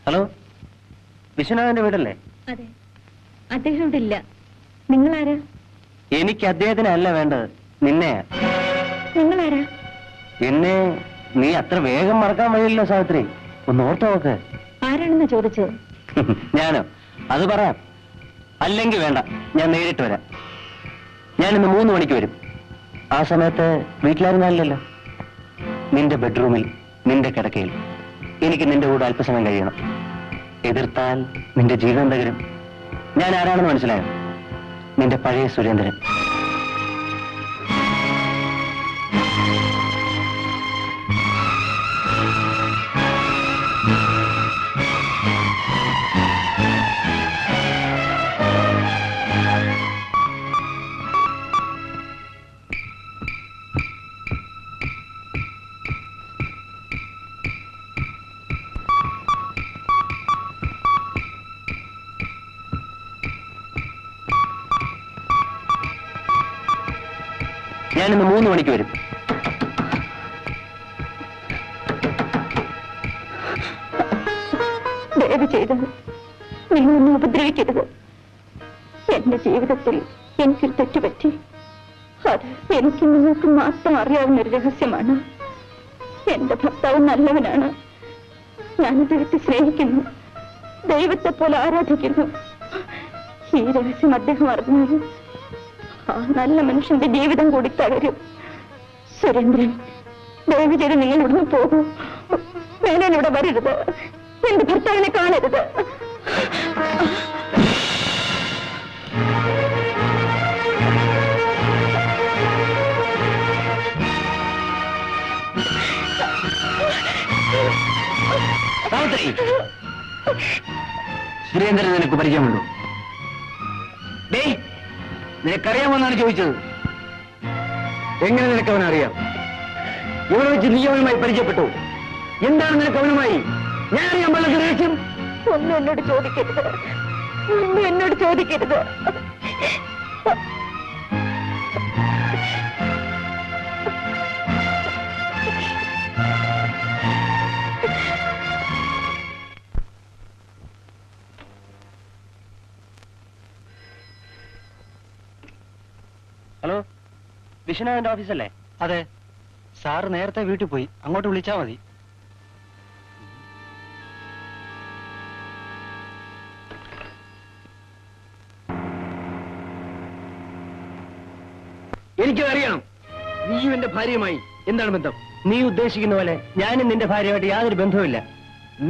Hello, വിശ്വനാഥന്റെ വീടല്ലേ? അതെ. അദ്ദേഹം ഇവിടെ ഇല്ല. നിങ്ങളാരാ? എനിക്ക് അദ്ദേഹത്തിന് അല്ല വേണ്ടത്, നിന്നെയാ. നിങ്ങളാരാ? എന്നെ നീ അത്ര വേഗം മറക്കാൻ വഴിയില്ല സാവിത്രി. ഒന്ന് ഓർത്ത് നോക്ക്. ആരാണെന്ന് ചോദിച്ചത്? ഞാനോ? അത് പറയാം. അല്ലെങ്കിൽ വേണ്ട, ഞാൻ നേരിട്ട് വരാം. ഞാനിന്ന് 3 മണിക്ക് വരും. ആ സമയത്ത് വീട്ടിലായിരുന്നല്ലോ. നിന്റെ ബെഡ്റൂമിൽ, നിന്റെ കിടക്കയിൽ എനിക്ക് നിന്റെ കൂടെ അല്പസമയം കഴിയണം. എതിർത്താൽ നിന്റെ ജീവിതം തകരും. ഞാൻ ആരാണെന്ന് മനസ്സിലായോ? നിന്റെ പഴയ സുരേന്ദ്രൻ. ഞാനിന്ന് 3 മണിക്ക് വരും. ദയവ് ചെയ്ത് നിങ്ങളൊന്നും ഉപദ്രവിക്കരുത്. എന്റെ ജീവിതത്തിൽ എനിക്കൊരു തെറ്റുപറ്റി. അത് എനിക്ക് നിങ്ങൾക്ക് മാത്രം അറിയാവുന്ന ഒരു രഹസ്യമാണ്. എന്റെ ഭർത്താവ് നല്ലവനാണ്. ഞാൻ അദ്ദേഹത്തെ സ്നേഹിക്കുന്നു, ദൈവത്തെ പോലെ ആരാധിക്കുന്നു. ഈ രഹസ്യം അദ്ദേഹം അറിഞ്ഞാൽ ആ നല്ല മനുഷ്യന്റെ ജീവിതം കൂടി തകരും. സുരേന്ദ്രൻ, ദയവ് ചെയ്ത് നിങ്ങൾ ഇവിടുന്ന് പോകൂ. മേനോനിവിടെ വരരുത്. എന്റെ ഭർത്താവിനെ കാണരുത്. സുരേന്ദ്രൻ നിനക്ക് പരിചയമുണ്ടോ? നിനക്കറിയാമെന്നാണ് ചോദിച്ചത്. എങ്ങനെ നിനക്ക് അവനറിയാം? ഇവിടെ വെച്ച് നീ അവനുമായി പരിചയപ്പെട്ടു. എന്താണ് നിനക്ക് അവനുമായി? ഞാൻ അറിയാൻ പാടില്ല രഹസ്യം. ഒന്നും എന്നോട് ചോദിക്കരുത്, ഒന്നും എന്നോട് ചോദിക്കരുത്. ഹലോ, വിശ്വനാഥന്റെ ഓഫീസല്ലേ? അതെ. സാറ് നേരത്തെ വീട്ടിൽ പോയി, അങ്ങോട്ട് വിളിച്ചാൽ മതി. എനിക്കതറിയണം. നീയും എന്റെ ഭാര്യയുമായി എന്താണ് ബന്ധം? നീ ഉദ്ദേശിക്കുന്ന പോലെ ഞാനും നിന്റെ ഭാര്യയുമായിട്ട് യാതൊരു ബന്ധവുമില്ല.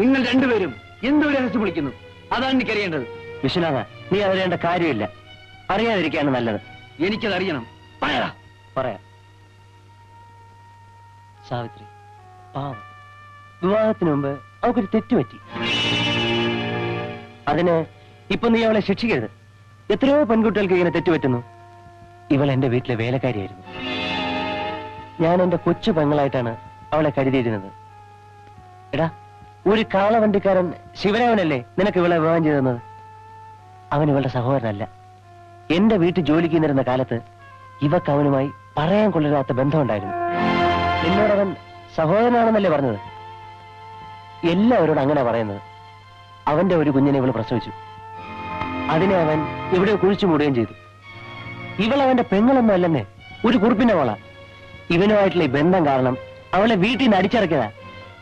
നിങ്ങൾ രണ്ടുപേരും എന്തോ രഹസ്യം വിളിക്കുന്നു, അതാണ് എനിക്കറിയേണ്ടത്. വിശ്വനാഥ, നീ അറിയേണ്ട കാര്യമില്ല. അറിയാതിരിക്കുകയാണ് നല്ലത്. എനിക്കതറിയണം. പറയാം. സാവിത്രി പാവം, വിവാഹത്തിന് മുമ്പ് അവക്കൊരു തെറ്റുപറ്റി. അതിന് ഇപ്പൊ നീ അവളെ ശിക്ഷിക്കരുത്. എത്രയോ പെൺകുട്ടികൾക്ക് ഇങ്ങനെ തെറ്റുപറ്റുന്നു. ഇവൾ എന്റെ വീട്ടിലെ വേലക്കാരിയായിരുന്നു. ഞാൻ എന്റെ കൊച്ചു പെങ്ങളായിട്ടാണ് അവളെ കരുതിയിരുന്നത്. എടാ, ഒരു കാളവണ്ടിക്കാരൻ ശിവരാമനല്ലേ നിനക്ക് ഇവളെ വിവാഹം ചെയ്തെന്നത്? അവൻ ഇവളുടെ സഹോദരനല്ല. എന്റെ വീട്ടിൽ ജോലിക്ക് നിന്നിരുന്ന കാലത്ത് ഇവക്ക് അവനുമായി പറയാൻ കൊള്ളരുതാത്ത ബന്ധമുണ്ടായിരുന്നു. എന്നോടവൻ സഹോദരനാണെന്നല്ലേ പറഞ്ഞത്? എല്ലാവരോടും അങ്ങനെ പറയുന്നത്. അവന്റെ ഒരു കുഞ്ഞിനെ ഇവൾ പ്രസവിച്ചു. അതിനെ അവൻ ഇവിടെ കുഴിച്ചു മൂടുകയും ചെയ്തു. ഇവളവന്റെ പെങ്ങളൊന്നും അല്ലെന്നേ, ഒരു കുറിപ്പിന്റെ മോള. ഇവനുമായിട്ടുള്ള ഈ ബന്ധം കാരണം അവളെ വീട്ടിൽ നിന്ന് അടിച്ചിറക്കിയതാ.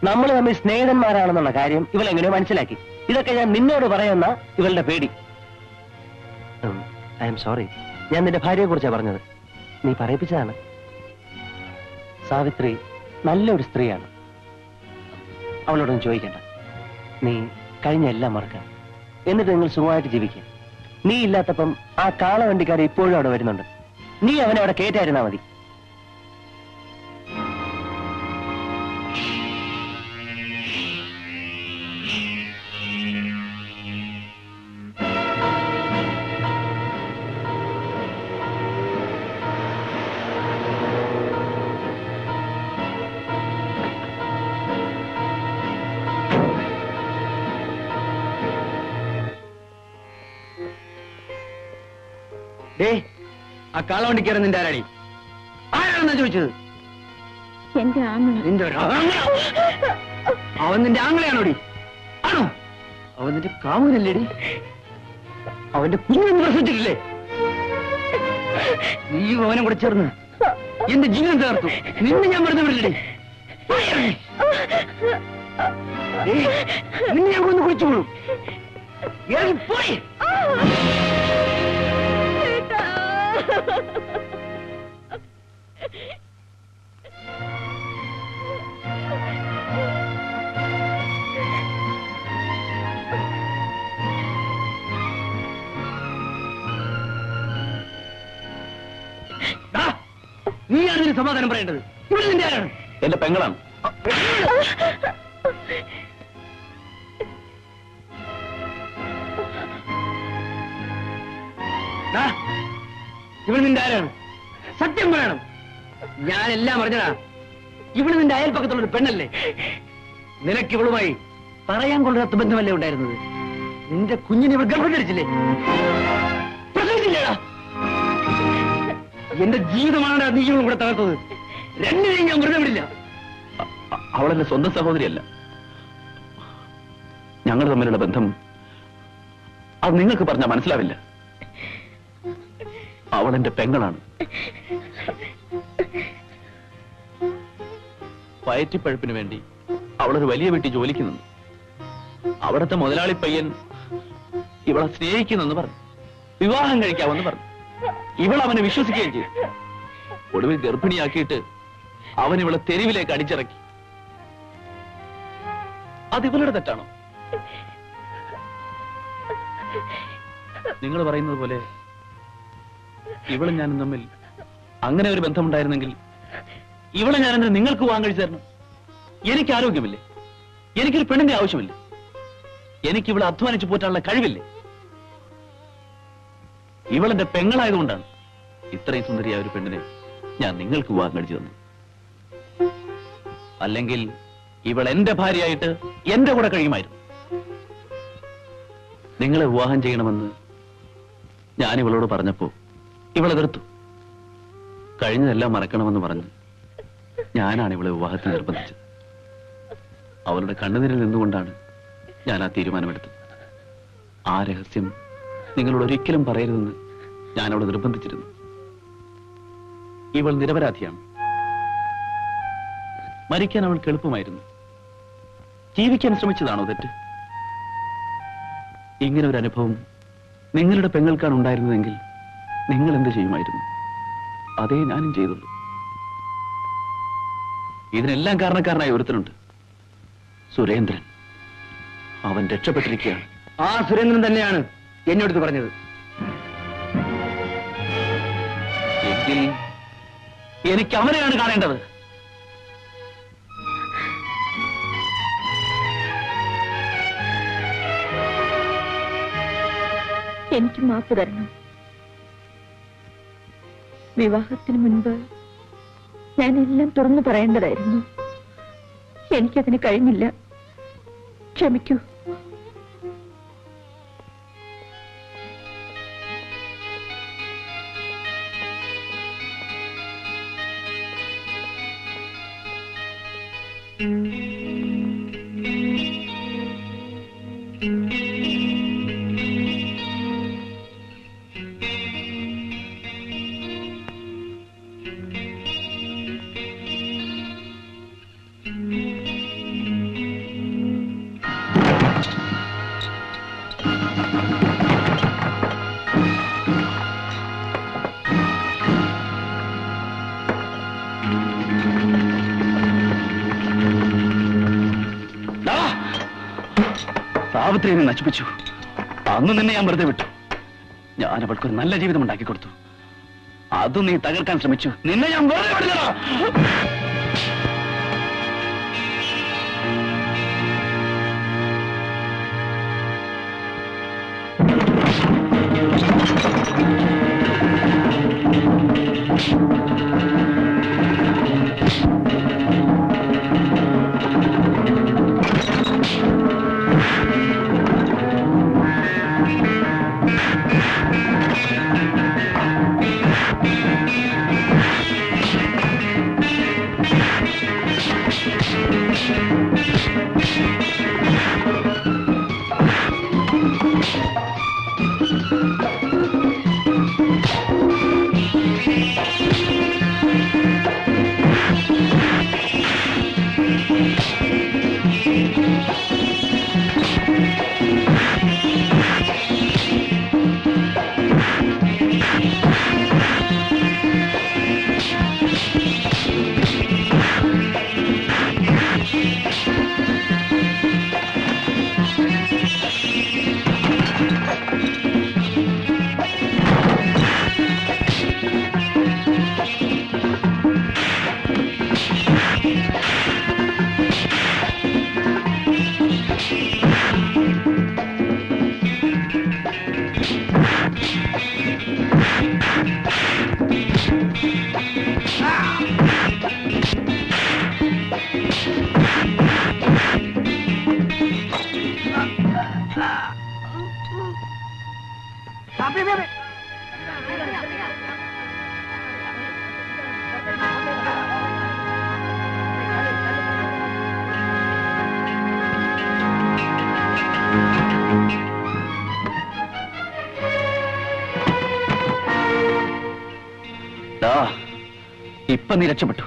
നമ്മൾ തമ്മിൽ സ്നേഹിതന്മാരാണെന്നുള്ള കാര്യം ഇവൾ എങ്ങനെയോ മനസ്സിലാക്കി. ഇതൊക്കെ ഞാൻ നിന്നോട് പറയുന്ന ഇവളുടെ പേടി. I am sorry. ഞാൻ നിന്റെ ഭാര്യയെ കുറിച്ചാണ് പറഞ്ഞത്. നീ പറയിപ്പിച്ചതാണ്. സാവിത്രി നല്ലൊരു സ്ത്രീയാണ്. അവളോടൊന്നും ചോദിക്കണ്ട. നീ കഴിഞ്ഞ എല്ലാം മറക്കാം. എന്നിട്ട് നിങ്ങൾ സുഖമായിട്ട് ജീവിക്കുക. നീ ഇല്ലാത്തപ്പം ആ കാളവണ്ടിക്കാരെ ഇപ്പോഴും അവിടെ വരുന്നുണ്ട്. നീ അവനെ അവിടെ കേറ്റായിരുന്നാ മതി. ആ കാളവണ്ടിക്കാരൻ നിന്റെ ആരാടി? ആരാണെന്നാ ചോദിച്ചത്? എന്റെ ആങ്ങള. നിന്റെ അവൻ നിന്റെ ആങ്ങളെയാണോടി? ആണോ? അവൻ നിന്റെ കാമുകനല്ലേടി? അവന്റെ കുഞ്ഞൊന്നും പ്രസവിച്ചിട്ടില്ലേ? നീയും അവനും കൂടെ ചേർന്ന് എന്റെ ജീവൻ തകർത്തു. നിന്നെ ഞാൻ വെറുതെ വിടില്ലേ? നിന്നെ ഞാൻ കൊന്ന് കുഴിച്ചോളൂ. പോയി. നീയാണ് ഇതിന് സമാധാനം പറയേണ്ടത്. ഇവിടെ നിന്റെ ആരാണ്? എന്റെ പെങ്ങളാണ്. ഇവിടെ നിന്റെ ആരാണ്? സത്യം പറയണം. ഞാനെല്ലാം അറിഞ്ഞടാ. ഇവിടെ നിന്റെ അയൽപ്പക്കത്തുള്ളൊരു പെണ്ണല്ലേ? നിനക്ക് ഇവളുമായി പറയാൻ കൊള്ളാത്ത ബന്ധമല്ലേ ഉണ്ടായിരുന്നത്? നിന്റെ കുഞ്ഞിനെ ഇവൾ ഗർഭം ധരിച്ചില്ലേ? പ്രസവിച്ചില്ലേടാ? എന്റെ ജീവിതമാണ് നീ ഇവളും കൂടെ തകർത്തത്. രണ്ടിനെയും ഞാൻ വെറുതെ വിടില്ല. അവളെന്റെ സ്വന്തം സഹോദരിയല്ല. ഞങ്ങൾ തമ്മിലുള്ള ബന്ധം അത് നിങ്ങൾക്ക് പറഞ്ഞാൽ മനസ്സിലാവില്ല. അവളെന്റെ പെങ്ങളാണ്. വയറ്റിപ്പഴുപ്പിന് വേണ്ടി അവളൊരു വലിയ വീട്ടിൽ ജോലിക്ക് നിന്നു. അവിടുത്തെ മുതലാളി പയ്യൻ ഇവളെ സ്നേഹിക്കുന്നെന്ന് പറഞ്ഞു. വിവാഹം കഴിക്കാമെന്ന് പറഞ്ഞു. ഇവൾ അവനെ വിശ്വസിക്കുകയും ചെയ്തു. ഒടുവിൽ ഗർഭിണിയാക്കിയിട്ട് അവൻ ഇവളെ തെരുവിലേക്ക് അടിച്ചിറക്കി. അത് ഇവളുടെ തെറ്റാണോ? നിങ്ങൾ പറയുന്നത് പോലെ ഇവളും ഞാനും തമ്മിൽ അങ്ങനെ ഒരു ബന്ധമുണ്ടായിരുന്നെങ്കിൽ ഇവളെ ഞാനെന്തിന് നിങ്ങൾക്ക് വിവാഹം കഴിച്ചു തരണം? എനിക്ക് ആരോഗ്യമില്ലേ? എനിക്കൊരു പെണ്ണിന്റെ ആവശ്യമില്ലേ? എനിക്ക് ഇവളെ അധ്വാനിച്ചു പോറ്റാനുള്ള കഴിവില്ലേ? ഇവളെന്റെ പെങ്ങളായതുകൊണ്ടാണ് ഇത്രയും സുന്ദരിയായ ഒരു പെണ്ണിനെ ഞാൻ നിങ്ങൾക്ക് വിവാഹം കഴിച്ചു തന്നു. അല്ലെങ്കിൽ ഇവൾ എന്റെ ഭാര്യയായിട്ട് എന്റെ കൂടെ കഴിയുമായിരുന്നു. നിങ്ങളെ വിവാഹം ചെയ്യണമെന്ന് ഞാൻ ഇവളോട് പറഞ്ഞപ്പോ ഇവളെ എതിർത്തു. കഴിഞ്ഞതെല്ലാം മറക്കണമെന്ന് പറഞ്ഞു ഞാനാണ് ഇവളെ വിവാഹത്തിന് നിർബന്ധിച്ചത്. അവളുടെ കണ്ണുനീരിൽ നിന്നുകൊണ്ടാണ് ഞാൻ ആ തീരുമാനമെടുത്തത്. ആ രഹസ്യം നിങ്ങളോട് ഒരിക്കലും പറയരുതെന്ന് ഞാൻ അവളെ നിർബന്ധിച്ചിരുന്നു. ഇവൾ നിരപരാധിയാണ്. മരിക്കാൻ അവൾക്ക് എളുപ്പമായിരുന്നു. ജീവിക്കാൻ ശ്രമിച്ചതാണോ തെറ്റ്? ഇങ്ങനെ ഒരു അനുഭവം നിങ്ങളുടെ പെങ്ങൾക്കാണ് ഉണ്ടായിരുന്നതെങ്കിൽ നിങ്ങൾ എന്ത് ചെയ്യുമായിരുന്നു? അതേ ഞാനും ചെയ്തുള്ളൂ. ഇതിനെല്ലാം കാരണക്കാരനായ ഒരുത്തനുണ്ട്, സുരേന്ദ്രൻ. അവൻ രക്ഷപ്പെട്ടിരിക്കുകയാണ്. ആ സുരേന്ദ്രൻ തന്നെയാണ് എന്നോട് പറഞ്ഞത്. എങ്കിൽ എനിക്ക് അവനെയാണ് കാണേണ്ടത്. എനിക്ക് മാപ്പ് തരണം. വിവാഹത്തിന് മുൻപ് ഞാൻ എല്ലാം തുറന്നു പറയേണ്ടതായിരുന്നു. എനിക്കതിന് കഴിഞ്ഞില്ല. ക്ഷമിക്കൂ. സാവിത്രിയെ നശിപ്പിച്ചു. അന്ന് നിന്നെ ഞാൻ വെറുതെ വിട്ടു. ഞാൻ അവൾക്കൊരു നല്ല ജീവിതം ഉണ്ടാക്കി കൊടുത്തു. അതും നീ തകർക്കാൻ ശ്രമിച്ചു. നിന്നെ ഞാൻ വെറുതെ വിടില്ലടാ. ഇപ്പൊ നീ രക്ഷപ്പെട്ടു.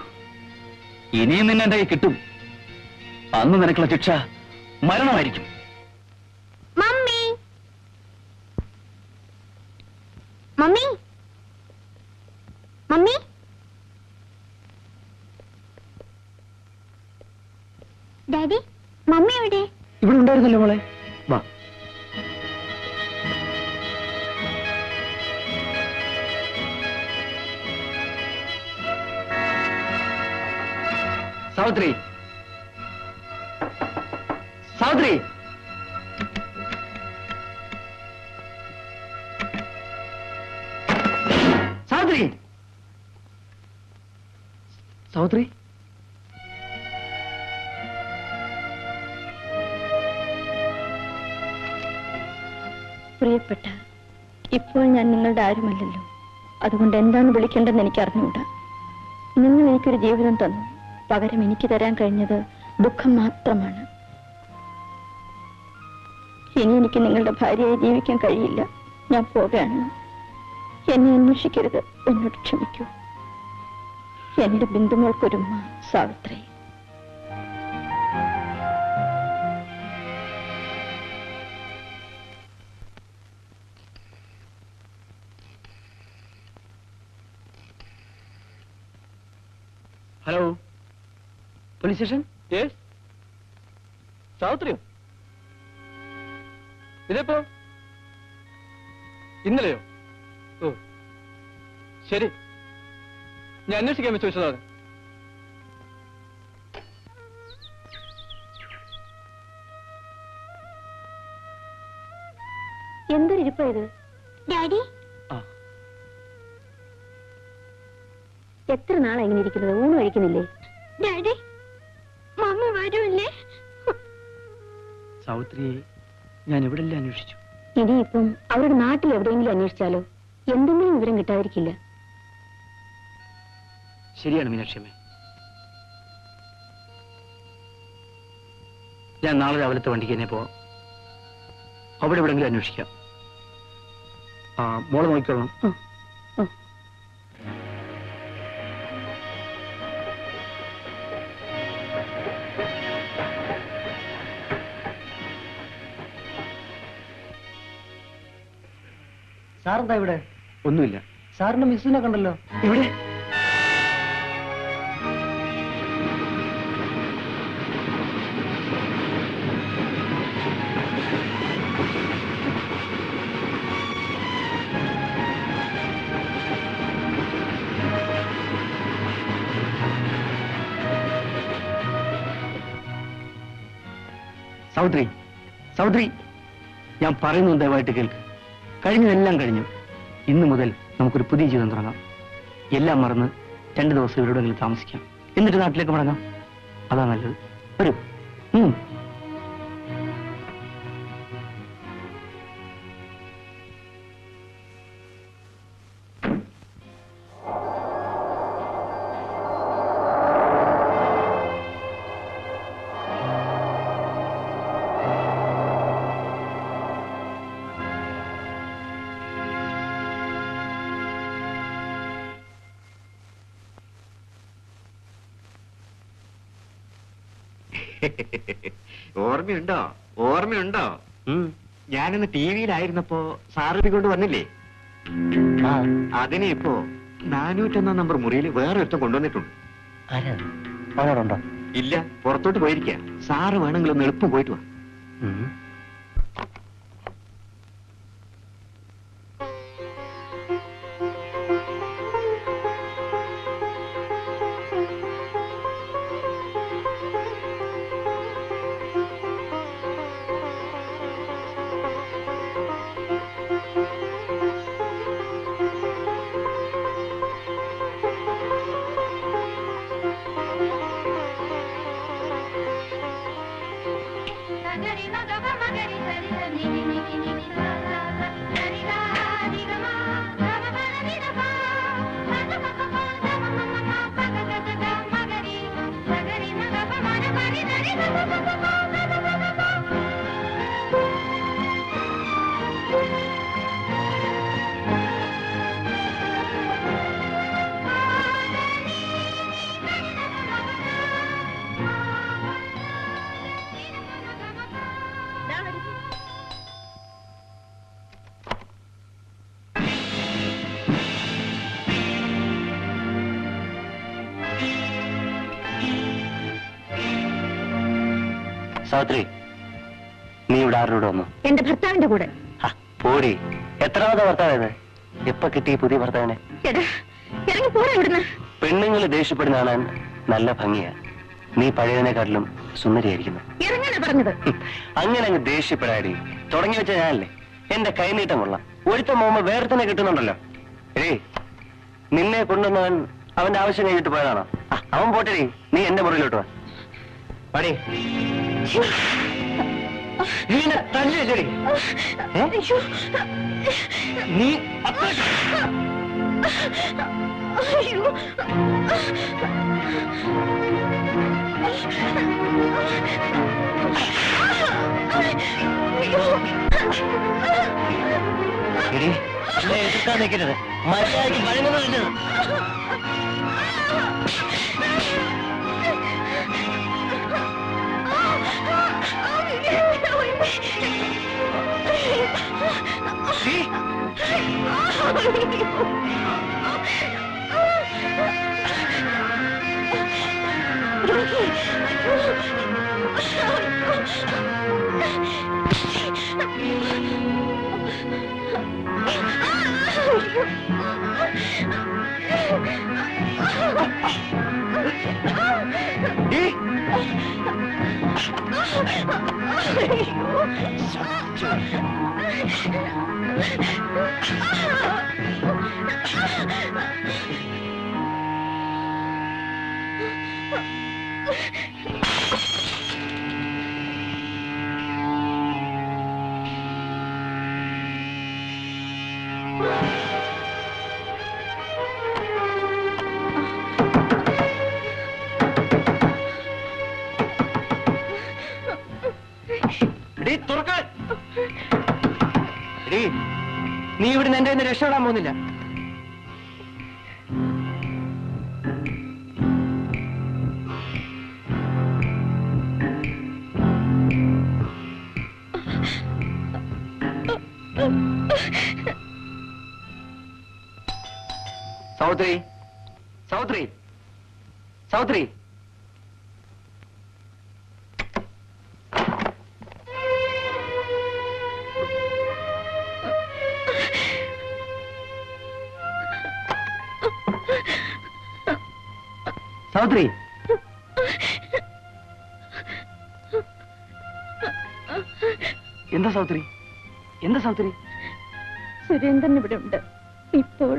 ഇനിയും നിന്നെ എന്റെ കൈ കിട്ടും. അന്ന് നിനക്കുള്ള ശിക്ഷ മരണമായിരിക്കും. Mummy mummy mummy daddy, mummy എവിടെ? ഇവിടെ ഉണ്ടായിരുന്നല്ലോ മോളെ. വാ. സാവിത്രി, സാവിത്രി, സാവിത്രി, സാവിത്രി. പ്രിയപ്പെട്ട, ഇപ്പോൾ ഞാൻ നിങ്ങളുടെ ആരുമല്ലല്ലോ. അതുകൊണ്ട് എന്താണ് വിളിക്കേണ്ടെന്ന് എനിക്ക് അറിഞ്ഞുകൂടാ. നിങ്ങൾ എനിക്കൊരു ജീവിതം തന്നു. പകരം എനിക്ക് തരാൻ കഴിഞ്ഞത് ദുഃഖം മാത്രമാണ്. ഇനി എനിക്ക് നിങ്ങളുടെ ഭാര്യയായി ജീവിക്കാൻ കഴിയില്ല. ഞാൻ പോവുകയാണ്. എന്നെ അന്വേഷിക്കരുത്. എന്നോട് ക്ഷമിക്കൂ. എന്റെ ബിന്ദുമോൾക്കൊരുമ്മ. സാവിത്രി. Hello, police station? യെസ്. സാവിത്രിയോ? ഇതെപ്പോ? ഇന്നലെയോ? ഓ ശരി, ഞാൻ അന്വേഷിക്കാൻ വെച്ച് വെച്ചതാണ്. എന്തൊരിപ്പാ ഇത്? ഡാഡി, എത്ര നാളെ എങ്ങനെ ഇരിക്കുന്നത്? ഊണ് കഴിക്കുന്നില്ലേ? ഡാഡി, മമ്മി വരൂല്ലേ? സാവിത്രിയെ ഞാൻ എവിടെല്ലാം അന്വേഷിച്ചു. ഇനിയിപ്പം അവരുടെ നാട്ടിൽ എവിടെയെങ്കിലും അന്വേഷിച്ചാലോ? എന്തെങ്കിലും വിവരം കിട്ടാതിരിക്കില്ല. ശരിയാണ് മീനാക്ഷിയമ്മേ. ഞാൻ നാളെ രാവിലത്തെ വണ്ടിക്ക് തന്നെ പോവാം. അവിടെ എവിടെങ്കിലും അന്വേഷിക്കാം. മോളെ നോക്കിക്കോളണം. സാറെന്താ ഇവിടെ? ഒന്നുമില്ല. സാറിന്റെ മിസ്സിനെ കണ്ടല്ലോ. എവിടെ? സാവിത്രി, സാവിത്രി, ഞാൻ പറയുന്നത് ദയവായിട്ട് കേൾക്ക്. കഴിഞ്ഞതെല്ലാം കഴിഞ്ഞു. ഇന്നു മുതൽ നമുക്കൊരു പുതിയ ജീവിതം തുടങ്ങാം. എല്ലാം മറന്ന് 2 ദിവസം ഇവരോടെങ്കിലും താമസിക്കാം. എന്നിട്ട് നാട്ടിലേക്ക് മടങ്ങാം. അതാ നല്ലത്. വരൂ. ഓർമ്മയുണ്ടോ? ഓർമ്മയുണ്ടോ? ഞാനിന്ന് ടി വിയിലായിരുന്നപ്പോ സാറബി കൊണ്ട് വന്നില്ലേ? അതിനെ ഇപ്പോ 401 നമ്പർ മുറിയിൽ വേറെ ഒരുത്തം കൊണ്ടുവന്നിട്ടുണ്ട്. അവനോടുണ്ടോ? ഇല്ല, പുറത്തോട്ട് പോയിരിക്കുക. സാറ് വേണമെങ്കിൽ ഒന്ന് എളുപ്പം പോയിട്ട് വാ. സാവിത്രി, നീ ഇവിടെ ആരോട് വന്നു? എന്റെ ഭർത്താവിന്റെ കൂടെ. പോടി, എത്രാമത്തെ ഭർത്താവ്? എപ്പ കിട്ടി പുതിയ ഭർത്താവിനെ? ഇറങ്ങി പോരാ ഇവിടുന്ന്. പെണ്ണുങ്ങൾ ദേഷ്യപ്പെടുന്ന കാണാൻ നല്ല ഭംഗിയാ. നീ പഴയതിനെക്കാട്ടിലും സുന്ദരിയായിരിക്കുന്നു. ഇറങ്ങാനാ പറഞ്ഞത്. അങ്ങനെ അങ്ങ് ദേഷ്യപ്പെടാടി. തുടങ്ങി വെച്ച ഞാനല്ലേ. എന്റെ കൈനീട്ടം കൊള്ളാം. ഒരുത്തം പോകുമ്പോ വേറെ തന്നെ കിട്ടുന്നുണ്ടല്ലോ. ഏയ്, നിന്നെ കൊണ്ടുവന്നവൻ അവന്റെ ആവശ്യം കഴിഞ്ഞിട്ട് പോയതാണോ? അവൻ പോട്ടെടി, നീ എന്റെ മുറിയിലോട്ട് വാ. പടി. നീ എന്നെ തല്ലിയല്ലേടി? നീ എതിർക്കാൻ നിൽക്കരുത്. മര്യാദയ്ക്ക് വഴങ്ങുന്നത്. നീ ഇവിടുന്ന് എന്റെ കയ്യിൽ രക്ഷപ്പെടാൻ പോകുന്നില്ല. സാവിത്രി, സാവിത്രി, സാവിത്രി. സാവിത്രി, എന്താ സാവിത്രി? എന്താ സാവിത്രി? സുരേന്ദ്രൻ ഇവിടെ ഉണ്ട്. ഇപ്പോൾ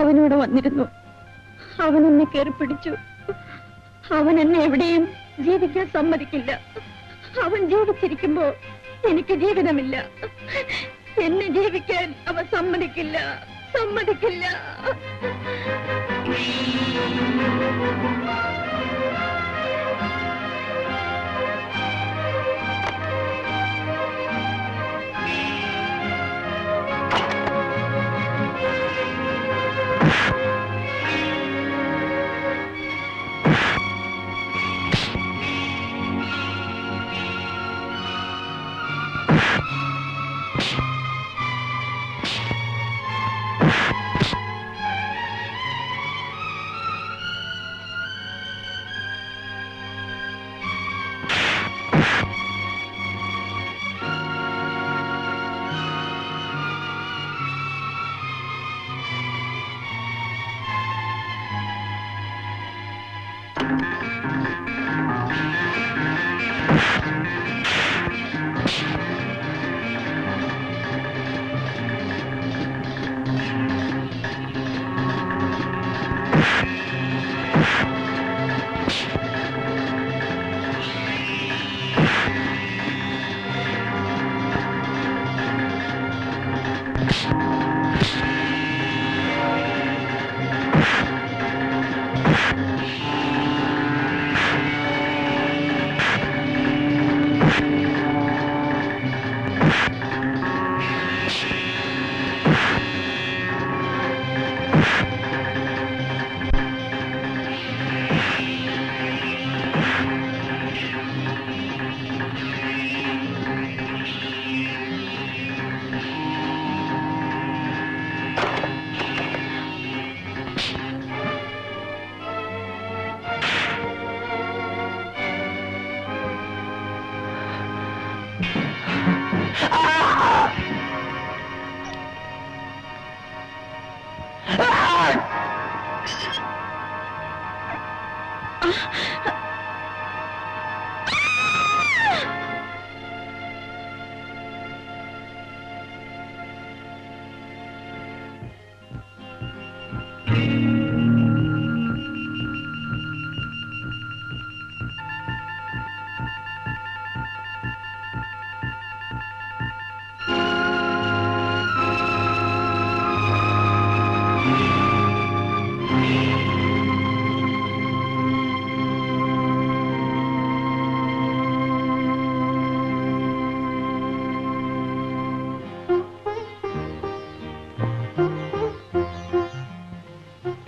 അവനിവിടെ വന്നിരുന്നു. അവൻ എന്നെ കയറി പിടിച്ചു. അവൻ എന്നെ എവിടെയും ജീവിക്കാൻ സമ്മതിക്കില്ല. അവൻ ജീവിച്ചിരിക്കുമ്പോ എനിക്ക് ജീവിതമില്ല. എന്നെ ജീവിക്കാൻ അവൻ സമ്മതിക്കില്ല, സമ്മതിക്കില്ല.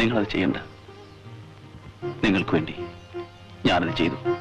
നിങ്ങളത് ചെയ്യണ്ട. നിങ്ങൾക്ക് വേണ്ടി ഞാനത് ചെയ്തു.